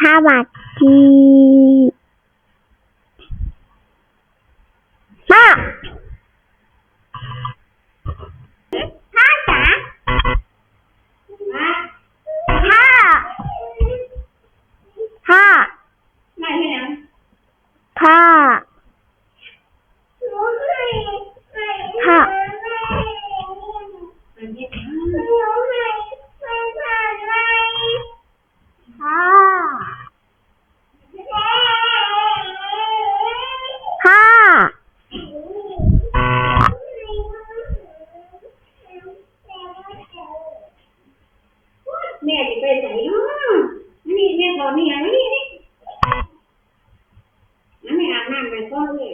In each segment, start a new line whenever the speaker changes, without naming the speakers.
สวัสดีพ่อพ่อจ๋าพ่อพ่อ
ไม่ใช่ยัง
พ่อพ่อพ่อ
แม่จะไปไหนเนาะนี่แม่ขอนี่ไงนี่นี่ไม่อาบน้ำไปก็เลย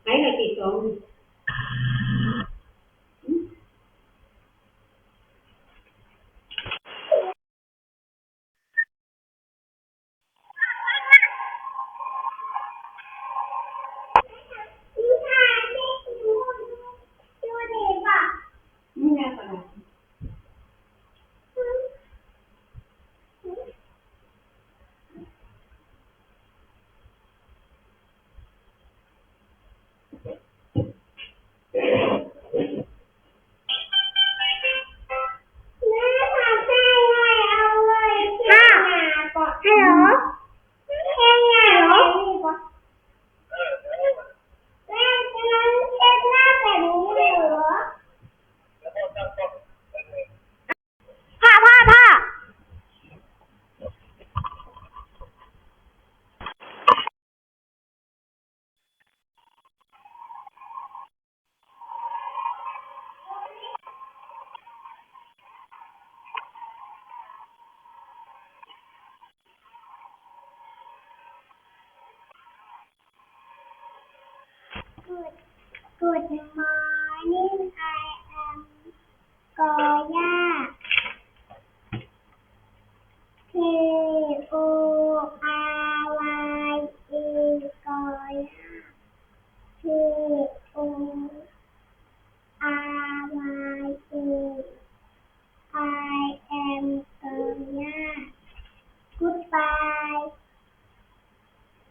ใครเลยติดสองนี่แม่ก็ได้
Good morning, I am Goya.